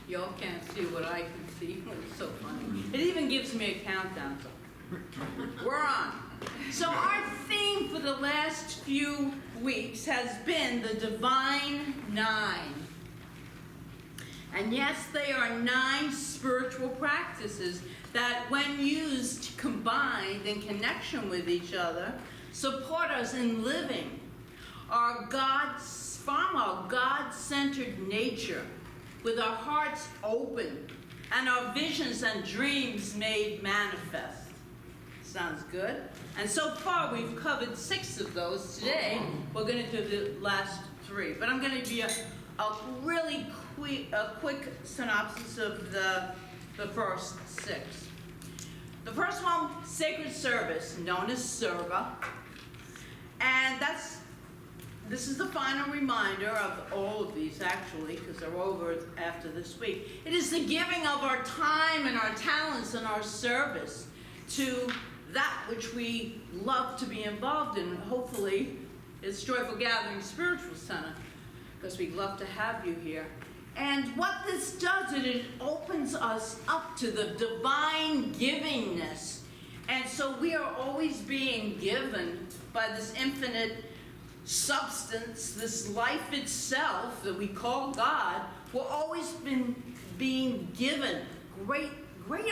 Y'all can't see what I can see. It's so funny. It even gives me a countdown. We're on. So our theme for the last few weeks has been the Divine Nine. And yes, they are 9 spiritual practices that, when used combined in connection with each other, support us in living from our God-centered nature, with our hearts open and our visions and dreams made manifest. Sounds good? And so far we've covered 6 of those. Today we're going to do the last 3, but I'm going to give you a really quick synopsis of the first 6. The first one, sacred service, known as serva, and this is the final reminder of all of these, actually, because they're over after this week. It is the giving of our time and our talents and our service to that which we love to be involved in. Hopefully, it's Joyful Gathering Spiritual Center, because we'd love to have you here. And what this does is it opens us up to the divine givingness. And so we are always being given by this infinite substance, this life itself that we call God. We're always being given great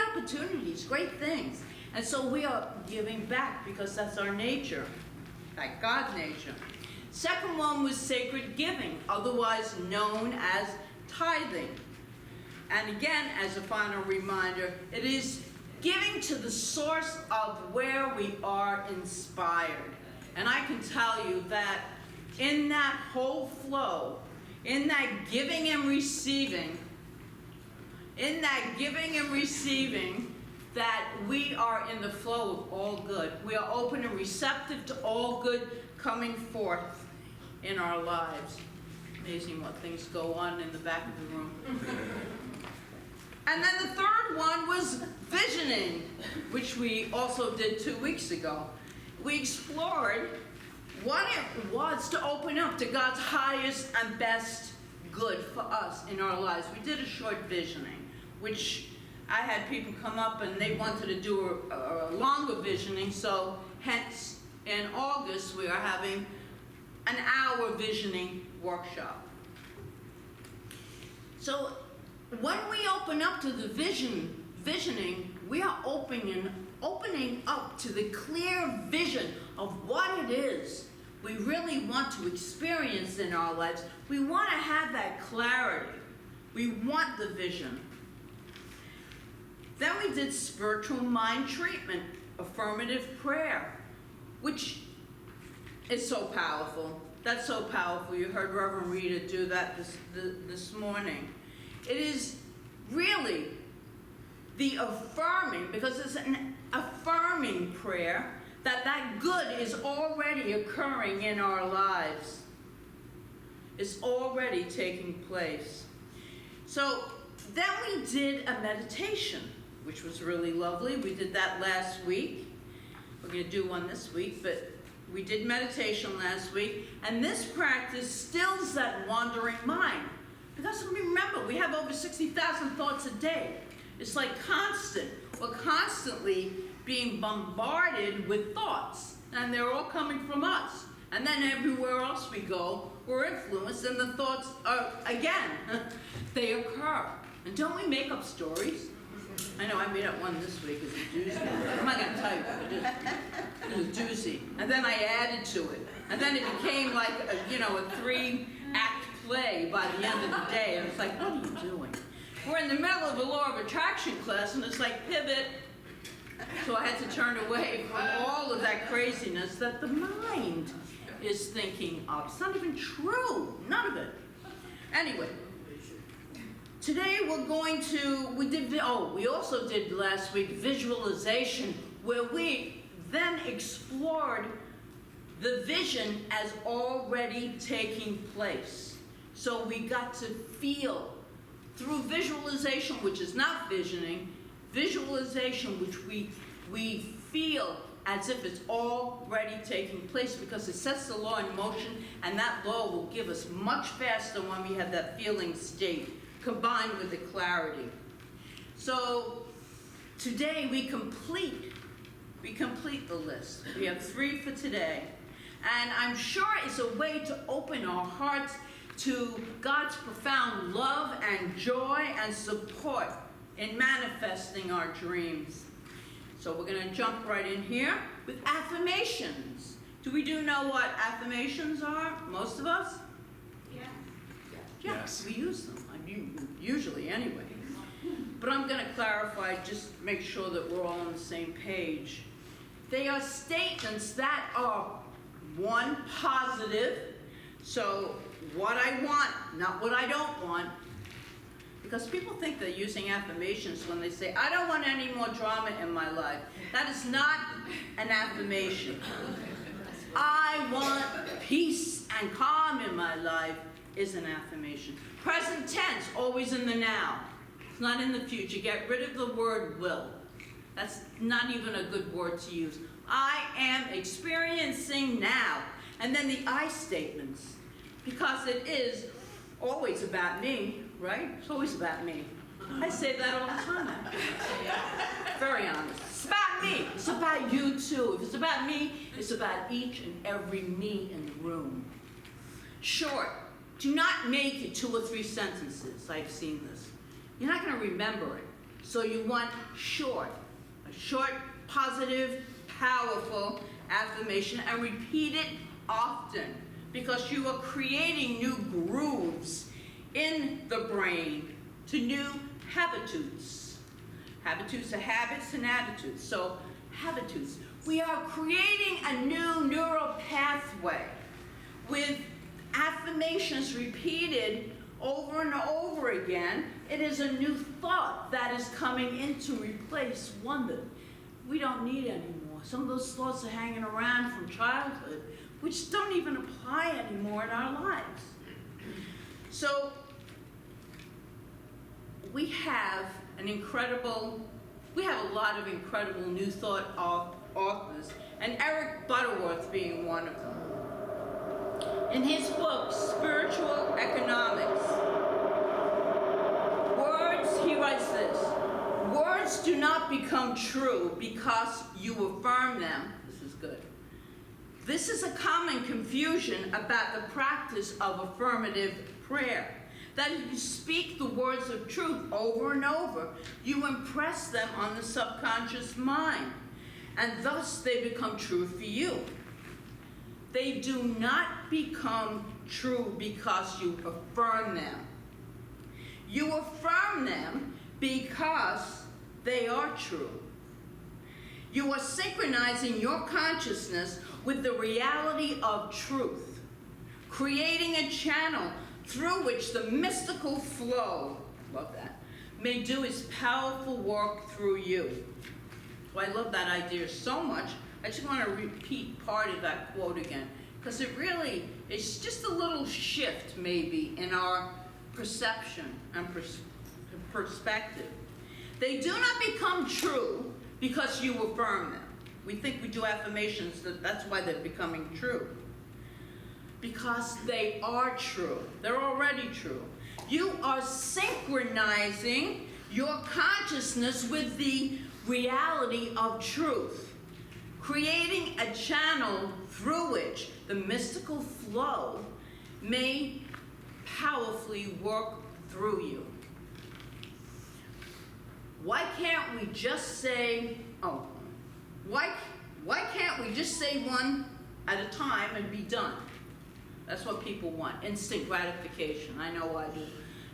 opportunities, great things. And so we are giving back because that's our nature, like God's nature. Second one was sacred giving, otherwise known as tithing. And again, as a final reminder, it is giving to the source of where we are inspired. And I can tell you that in that whole flow, in that giving and receiving, that we are in the flow of all good. We are open and receptive to all good coming forth in our lives. Amazing what things go on in the back of the room. And then the third one was visioning, which we also did 2 weeks ago. We explored what it was to open up to God's highest and best good for us in our lives. We did a short visioning, which I had people come up and they wanted to do a longer visioning, so hence in August we are having an hour visioning workshop. So when we open up to the visioning, we are opening up to the clear vision of what it is we really want to experience in our lives. We want to have that clarity. We want the vision. Then we did spiritual mind treatment, affirmative prayer, which is so powerful. That's so powerful. You heard Reverend Rita do that this morning. It is really the affirming, because it's an affirming prayer, that good is already occurring in our lives. It's already taking place. So then we did a meditation, which was really lovely. We did that last week. We're going to do one this week, but we did meditation last week. And this practice stills that wandering mind. Because remember, we have over 60,000 thoughts a day. It's like constant. We're constantly being bombarded with thoughts, and they're all coming from us. And then everywhere else we go, we're influenced, and the thoughts are, again, they occur. And don't we make up stories? I know I made up one this week as a doozy. I'm not going to tell you what it is. It was a doozy. And then I added to it. And then it became like a 3-act play by the end of the day. And it's like, what are you doing? We're in the middle of a law of attraction class, and it's like, pivot. So I had to turn away from all of that craziness that the mind is thinking of. It's not even true. None of it. Anyway, today we're going to, we also did last week visualization, where we then explored the vision as already taking place. So we got to feel through visualization, which is not visioning, visualization which we feel as if it's already taking place, because it sets the law in motion, and that law will give us much faster when we have that feeling state combined with the clarity. So today we complete the list. We have 3 for today. And I'm sure it's a way to open our hearts to God's profound love and joy and support in manifesting our dreams. So we're going to jump right in here with affirmations. Do we know what affirmations are, most of us? Yeah. Yeah, Yes. we use them. I mean, usually anyway. But I'm going to clarify, just make sure that we're all on the same page. They are statements that are, 1, positive, so what I want, not what I don't want. Because people think they're using affirmations when they say, I don't want any more drama in my life. That is not an affirmation. I want peace and calm in my life is an affirmation. Present tense, always in the now. It's not in the future. Get rid of the word will. That's not even a good word to use. I am experiencing now. And then the I statements, because it is always about me, right? It's always about me. I say that all the time. Very honest. It's about me. It's about you too. If it's about me, it's about each and every me in the room. Short. Do not make it 2 or 3 sentences. I've seen this. You're not going to remember it. So you want short. A short, positive, powerful affirmation, and repeat it often, because you are creating new grooves in the brain to new habitudes. Habitudes are habits and attitudes. So habitudes. We are creating a new neural pathway with affirmations repeated over and over again. It is a new thought that is coming in to replace one that we don't need anymore. Some of those thoughts are hanging around from childhood, which don't even apply anymore in our lives. So we have a lot of incredible new thought authors, and Eric Butterworth being one of them. In his book, Spiritual Economics, he writes this: words do not become true because you affirm them. This is good. This is a common confusion about the practice of affirmative prayer. That if you speak the words of truth over and over, you impress them on the subconscious mind, and thus they become true for you. They do not become true because you affirm them. You affirm them because they are true. You are synchronizing your consciousness with the reality of truth, creating a channel through which the mystical flow, love that, may do its powerful work through you. So I love that idea so much. I just want to repeat part of that quote again, because it really is just a little shift maybe in our perception and perspective. They do not become true because you affirm them. We think we do affirmations, that's why they're becoming true. Because they are true. They're already true. You are synchronizing your consciousness with the reality of truth, creating a channel through which the mystical flow may powerfully work through you. Why can't we just say, why can't we just say one at a time and be done? That's what people want, instant gratification. I know I do.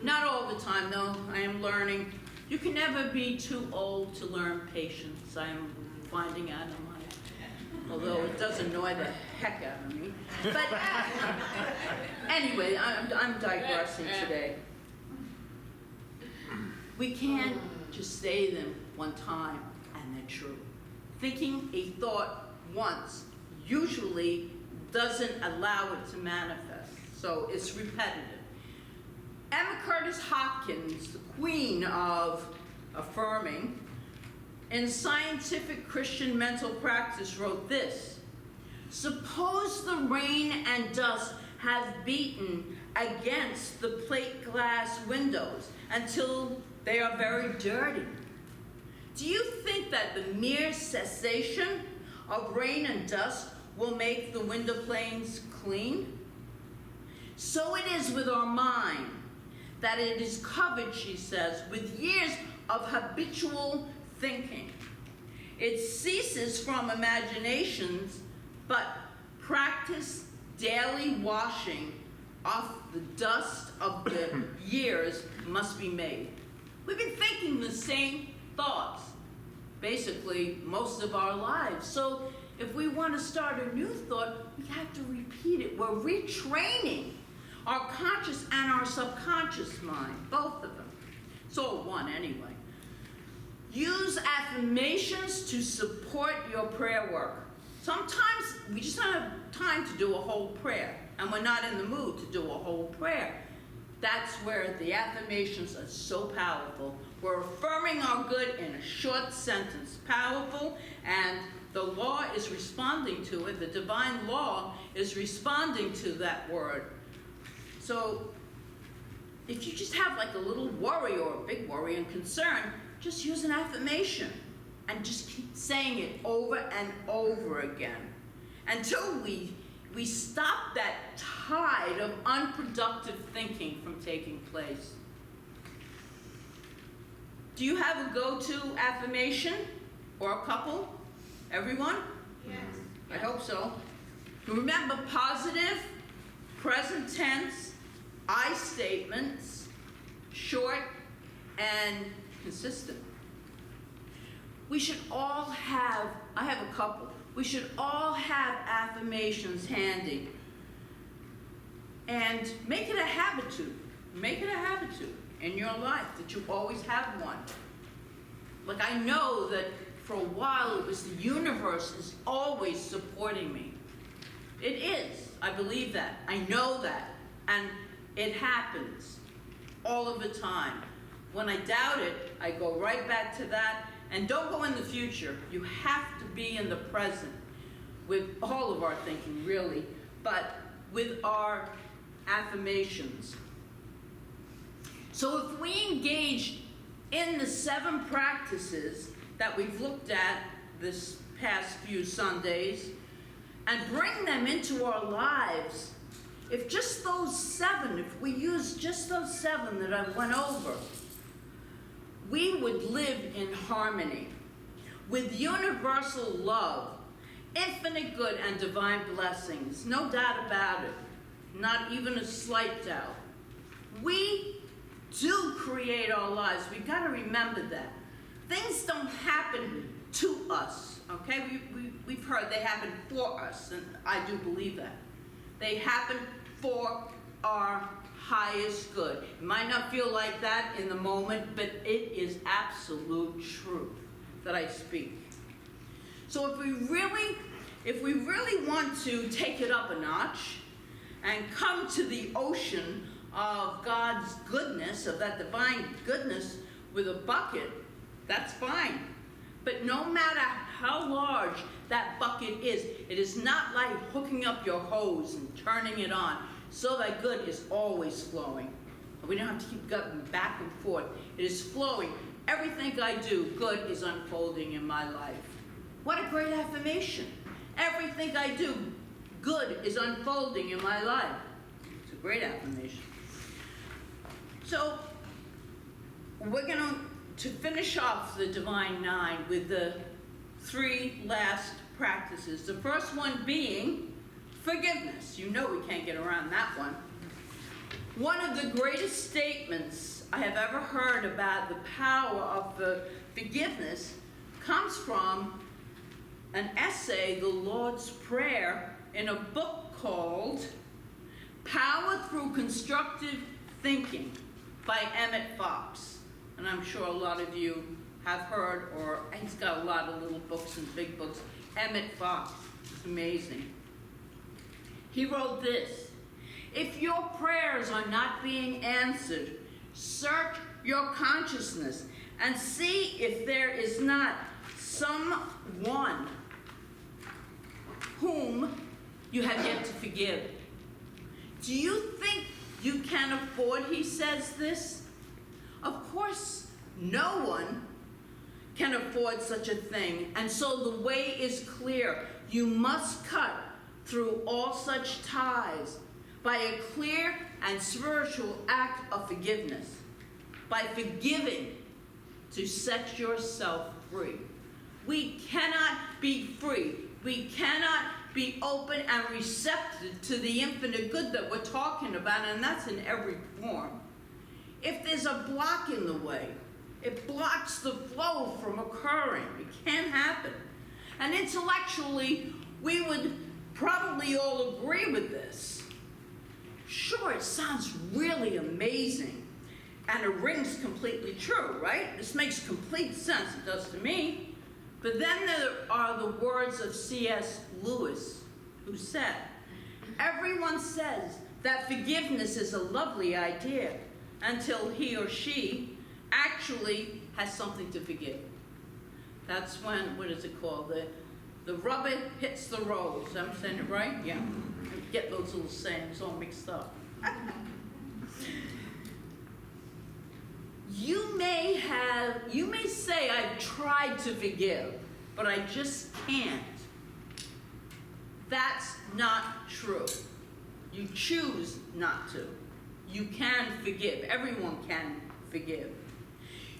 Not all the time, though. I am learning. You can never be too old to learn patience. I am finding out in life. Although it does annoy the heck out of me. But anyway, I'm digressing today. We can't just say them one time and they're true. Thinking a thought once usually doesn't allow it to manifest, so it's repetitive. Emma Curtis Hopkins, the queen of affirming, in Scientific Christian Mental Practice wrote this: suppose the rain and dust have beaten against the plate glass windows until they are very dirty. Do you think that the mere cessation of rain and dust will make the window panes clean? So it is with our mind, that it is covered, she says, with years of habitual thinking. It ceases from imaginations, but practice daily washing off the dust of the years must be made. We've been thinking the same thoughts, basically, most of our lives. So if we want to start a new thought, we have to repeat it. We're retraining our conscious and our subconscious mind, both of them. It's all one anyway. Use affirmations to support your prayer work. Sometimes we just don't have time to do a whole prayer, and we're not in the mood to do a whole prayer. That's where the affirmations are so powerful. We're affirming our good in a short sentence. Powerful, and the law is responding to it. The divine law is responding to that word. So if you just have like a little worry or a big worry and concern, just use an affirmation and just keep saying it over and over again until we stop that tide of unproductive thinking from taking place. Do you have a go-to affirmation or a couple? Everyone? Yes. I hope so. Remember, positive, present tense, I statements, short and consistent. We should all have, I have a couple, we should all have affirmations handy. And make it a habitude. Make it a habitude in your life that you always have one. Like, I know that for a while it was the universe is always supporting me. It is. I believe that. I know that. And it happens all of the time. When I doubt it, I go right back to that. And don't go in the future. You have to be in the present with all of our thinking, really, but with our affirmations. So if we engage in the 7 practices that we've looked at this past few Sundays and bring them into our lives, if just those 7, if we use just those 7 that I went over, we would live in harmony with universal love, infinite good, and divine blessings. No doubt about it. Not even a slight doubt. We do create our lives. We've got to remember that. Things don't happen to us, okay? We've heard they happen for us, and I do believe that. They happen for our highest good. It might not feel like that in the moment, but it is absolute truth that I speak. So if we really want to take it up a notch and come to the ocean of God's goodness, of that divine goodness with a bucket, that's fine. But no matter how large that bucket is, it is not like hooking up your hose and turning it on so that good is always flowing. We don't have to keep going back and forth. It is flowing. Everything I do, good is unfolding in my life. What a great affirmation. Everything I do, good is unfolding in my life. It's a great affirmation. So, we're going to finish off the Divine 9 with the 3 last practices. The first one being forgiveness. You know we can't get around that one. One of the greatest statements I have ever heard about the power of the forgiveness comes from an essay, The Lord's Prayer, in a book called Power Through Constructive Thinking by Emmett Fox. And I'm sure a lot of you have heard, or he's got a lot of little books and big books. Emmett Fox, it's amazing. He wrote this: if your prayers are not being answered, search your consciousness and see if there is not someone whom you have yet to forgive. Do you think You can't afford, he says this. Of course, no one can afford such a thing, and so the way is clear. You must cut through all such ties by a clear and spiritual act of forgiveness, by forgiving to set yourself free. We cannot be free. We cannot be open and receptive to the infinite good that we're talking about, and that's in every form. If there's a block in the way, it blocks the flow from occurring. It can't happen. And intellectually, we would probably all agree with this. Sure, it sounds really amazing, and it rings completely true, right? This makes complete sense, it does to me. But then there are the words of C.S. Lewis, who said, everyone says that forgiveness is a lovely idea until he or she actually has something to forgive. That's when, what is it called? The rubber hits the road. I'm saying it right? Yeah. I get those little sayings all mixed up. You may say, I've tried to forgive, but I just can't. That's not true. You choose not to. You can forgive. Everyone can forgive.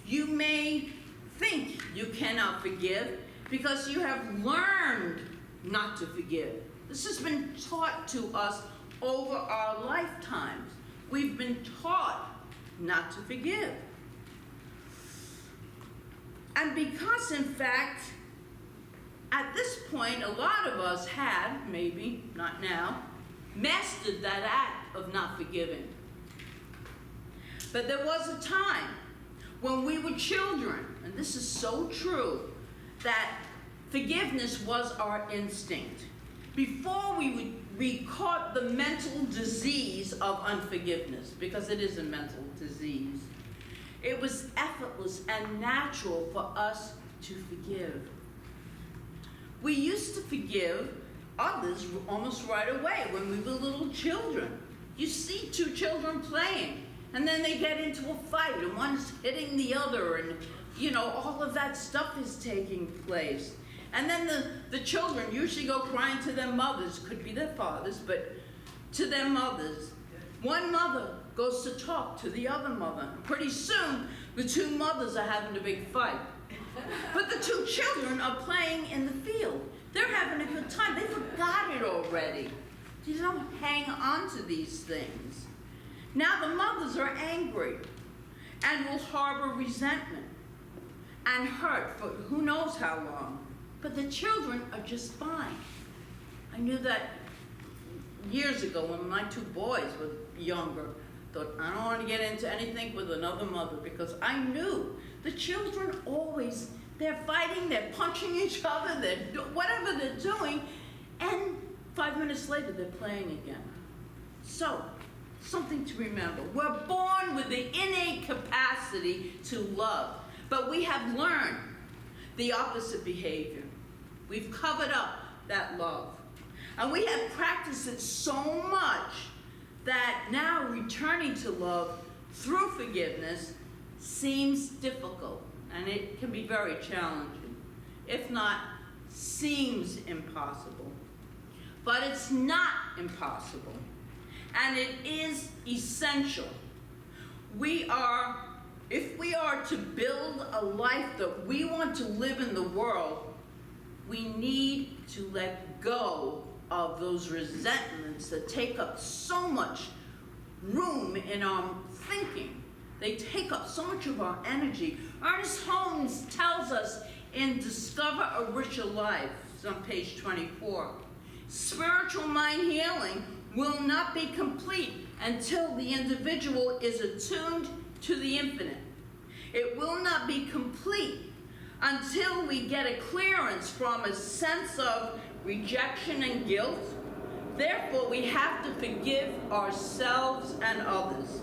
You may think you cannot forgive because you have learned not to forgive. This has been taught to us over our lifetimes. We've been taught not to forgive. And because, in fact, at this point, a lot of us had, maybe, not now, mastered that act of not forgiving. But there was a time when we were children, and this is so true, that forgiveness was our instinct. Before we caught the mental disease of unforgiveness, because it is a mental disease, it was effortless and natural for us to forgive. We used to forgive others almost right away when we were little children. You see two children playing, and then they get into a fight, and one's hitting the other, and all of that stuff is taking place. And then the children usually go crying to their mothers, could be their fathers, but to their mothers. One mother goes to talk to the other mother. Pretty soon, the two mothers are having a big fight. But the two children are playing in the field. They're having a good time. They forgot it already. You don't hang on to these things. Now the mothers are angry and will harbor resentment and hurt for who knows how long. But the children are just fine. I knew that years ago when my two boys were younger. Thought, I don't want to get into anything with another mother, because I knew the children always, they're fighting, they're punching each other, whatever they're doing, and 5 minutes later they're playing again. So, something to remember. We're born with the innate capacity to love, but we have learned the opposite behavior. We've covered up that love. And we have practiced it so much that now returning to love through forgiveness seems difficult, and it can be very challenging, if not seems impossible. But it's not impossible, and it is essential. If we are to build a life that we want to live in the world, we need to let go of those resentments that take up so much room in our thinking. They take up so much of our energy. Ernest Holmes tells us in Discover a Richer Life, it's on page 24, spiritual mind healing will not be complete until the individual is attuned to the infinite. It will not be complete until we get a clearance from a sense of rejection and guilt. Therefore, we have to forgive ourselves and others.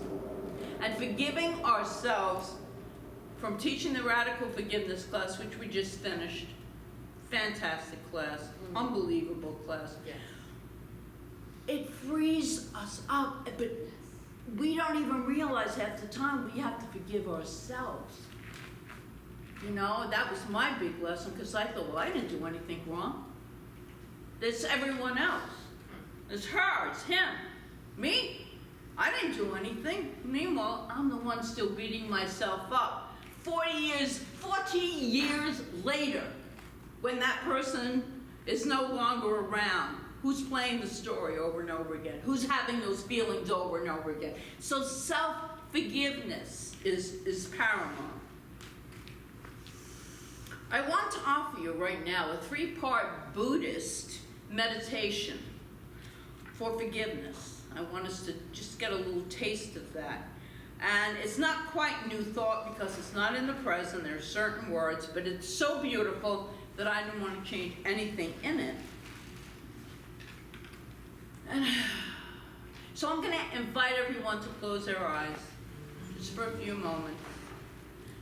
And forgiving ourselves, from teaching the Radical Forgiveness class, which we just finished, fantastic class, unbelievable class. Yes. It frees us up, but we don't even realize half the time we have to forgive ourselves. You know, that was my big lesson, because I thought, well, I didn't do anything wrong. It's everyone else. It's her, it's him. Me? I didn't do anything. Meanwhile, I'm the one still beating myself up. 40 years later, when that person is no longer around, who's playing the story over and over again? Who's having those feelings over and over again? So self-forgiveness is paramount. I want to offer you right now a 3-part Buddhist meditation for forgiveness. I want us to just get a little taste of that. And it's not quite new thought because it's not in the present. There are certain words, but it's so beautiful that I didn't want to change anything in it. So I'm going to invite everyone to close their eyes just for a few moments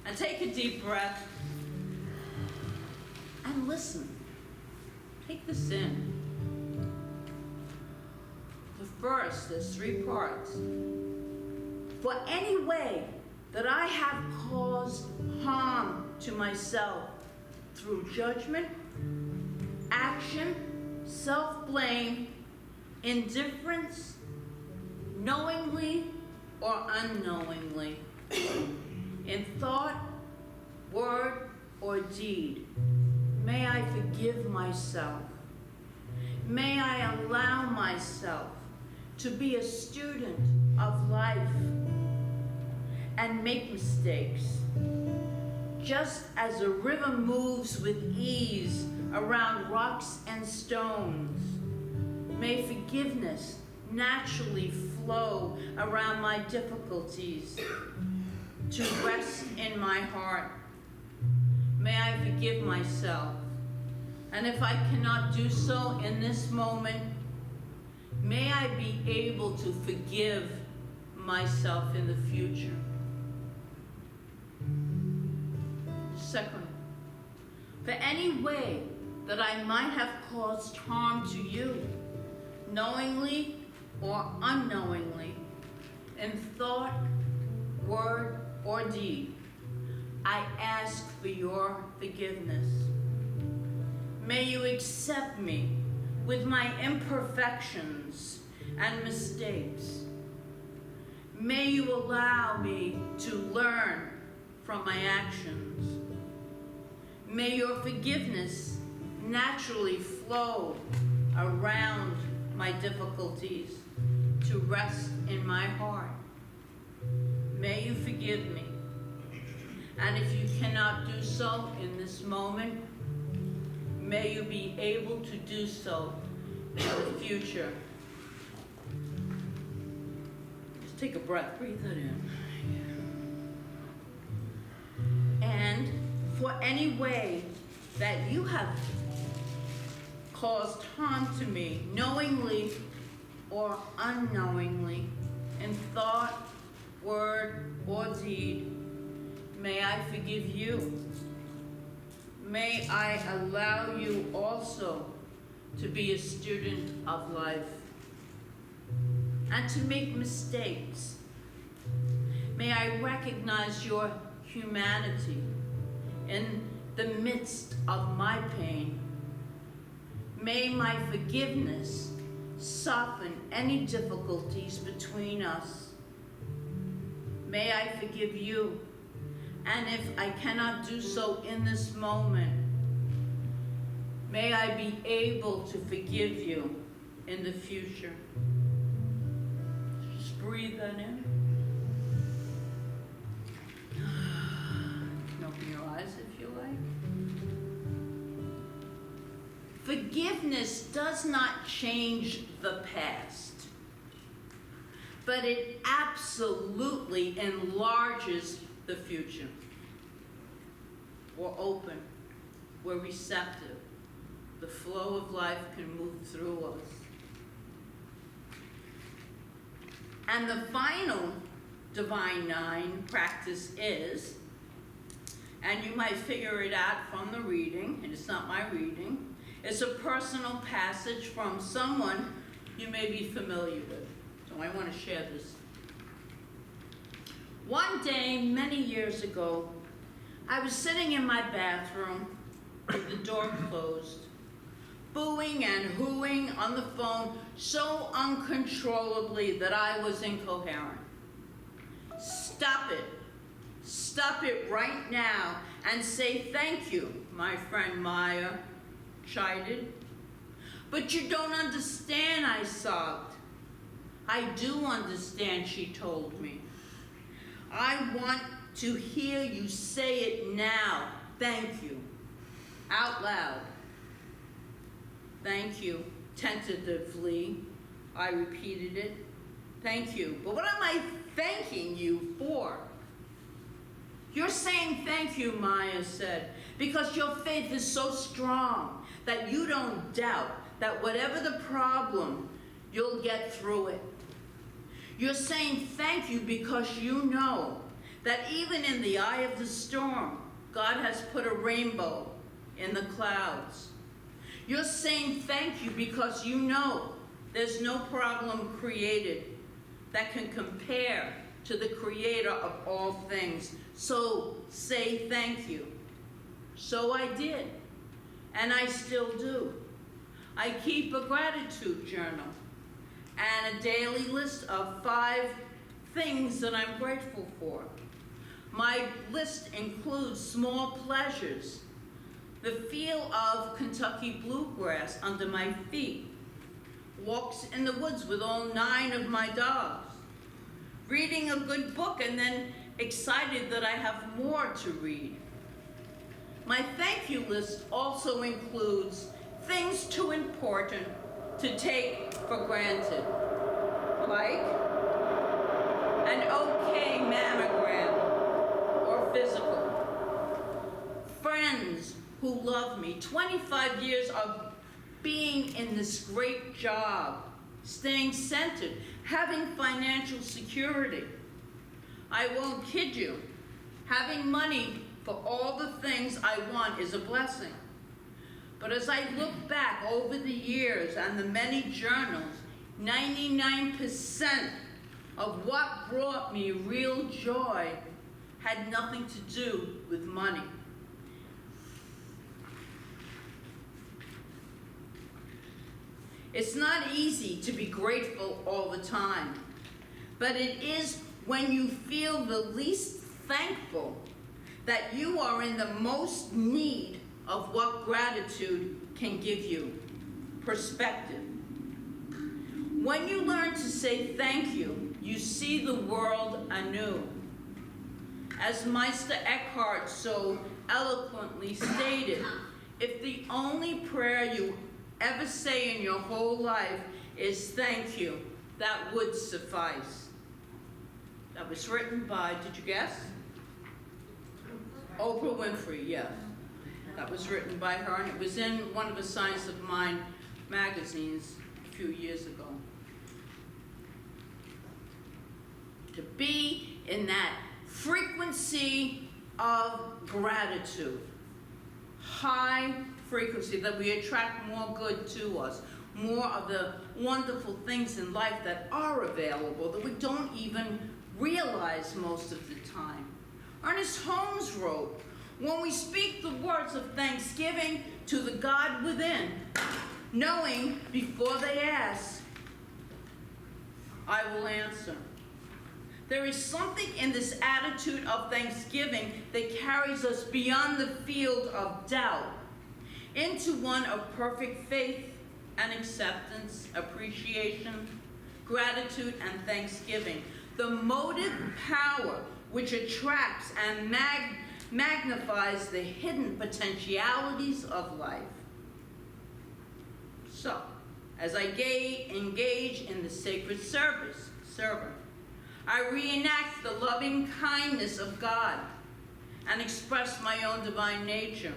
and take a deep breath and listen. Take this in. The first, there's 3 parts. For any way that I have caused harm to myself through judgment, action, self-blame, indifference, knowingly or unknowingly, in thought, word, or deed, may I forgive myself. May I allow myself to be a student of life and make mistakes. Just as a river moves with ease around rocks and stones, may forgiveness naturally flow around my difficulties to rest in my heart. May I forgive myself. And if I cannot do so in this moment, may I be able to forgive myself in the future. Second, for any way that I might have caused harm to you, knowingly or unknowingly, in thought, word, or deed, I ask for your forgiveness. May you accept me with my imperfections and mistakes. May you allow me to learn from my actions. May your forgiveness naturally flow around my difficulties to rest in my heart. May you forgive me. And if you cannot do so in this moment, may you be able to do so in the future. Just take a breath, breathe that in. And for any way that you have caused harm to me, knowingly or unknowingly, in thought, word, or deed, may I forgive you. May I allow you also to be a student of life and to make mistakes. May I recognize your humanity in the midst of my pain. May my forgiveness soften any difficulties between us. May I forgive you. And if I cannot do so in this moment, may I be able to forgive you in the future. Just breathe that in. You can open your eyes if you like. Forgiveness does not change the past, but it absolutely enlarges the future. We're open, we're receptive. The flow of life can move through us. And the final Divine 9 practice is, and you might figure it out from the reading, and it's not my reading, it's a personal passage from someone you may be familiar with. So I want to share this One day, many years ago, I was sitting in my bathroom with the door closed, booing and hooing on the phone so uncontrollably that I was incoherent. Stop it. Stop it right now and say thank you, my friend Maya chided. But you don't understand, I sobbed. I do understand, she told me. I want to hear you say it now. Thank you. Out loud. Thank you. Tentatively, I repeated it. Thank you. But what am I thanking you for? You're saying thank you, Maya said, because your faith is so strong that you don't doubt that whatever the problem, you'll get through it. You're saying thank you because you know that even in the eye of the storm, God has put a rainbow in the clouds. You're saying thank you because you know there's no problem created that can compare to the creator of all things. So say thank you. So I did, and I still do. I keep a gratitude journal and a daily list of 5 things that I'm grateful for. My list includes small pleasures, the feel of Kentucky bluegrass under my feet, walks in the woods with all 9 of my dogs, reading a good book and then excited that I have more to read. My thank you list also includes things too important to take for granted, like an okay mammogram or physical, friends who love me, 25 years of being in this great job, staying centered, having financial security. I won't kid you, having money for all the things I want is a blessing. But as I look back over the years and the many journals, 99% of what brought me real joy had nothing to do with money. It's not easy to be grateful all the time, but it is when you feel the least thankful that you are in the most need of what gratitude can give you, perspective. When you learn to say thank you, you see the world anew. As Meister Eckhart so eloquently stated, if the only prayer you ever say in your whole life is thank you, that would suffice. That was written by, did you guess? Oprah Winfrey, yes. That was written by her, and it was in one of the Science of Mind magazines a few years ago. To be in that frequency of gratitude, high frequency, that we attract more good to us, more of the wonderful things in life that are available that we don't even realize most of the time. Ernest Holmes wrote, when we speak the words of thanksgiving to the God within, knowing before they ask, I will answer. There is something in this attitude of thanksgiving that carries us beyond the field of doubt into one of perfect faith and acceptance, appreciation, gratitude, and thanksgiving. The motive power which attracts and magnifies the hidden potentialities of life. So, as I engage in the sacred service, I reenact the loving kindness of God and express my own divine nature.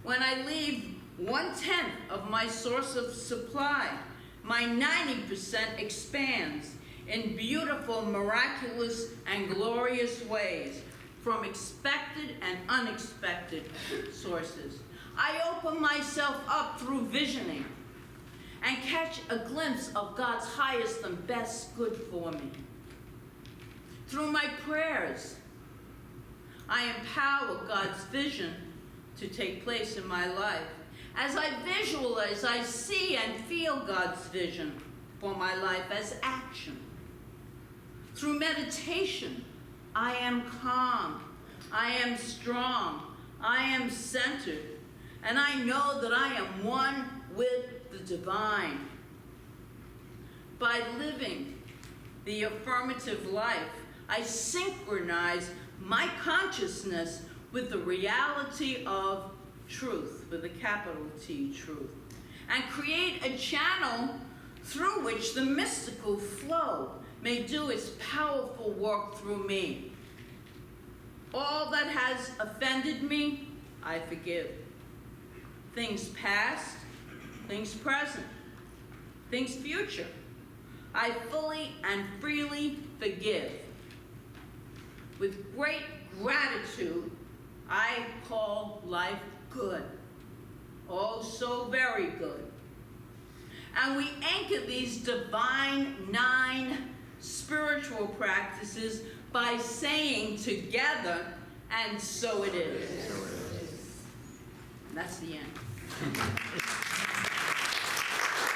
When I leave 1/10 of my source of supply, my 90% expands in beautiful, miraculous, and glorious ways from expected and unexpected sources. I open myself up through visioning and catch a glimpse of God's highest and best good for me. Through my prayers, I empower God's vision to take place in my life. As I visualize, I see and feel God's vision for my life as action. Through meditation, I am calm, I am strong, I am centered, and I know that I am one with the divine. By living the affirmative life, I synchronize my consciousness with the reality of truth, with a capital T, truth, and create a channel through which the mystical flow may do its powerful work through me. All that has offended me, I forgive. Things past, things present, things future, I fully and freely forgive. With great gratitude, I call life good. Oh, so very good. And we anchor these divine 9 spiritual practices by saying together, and so it is. And that's the end.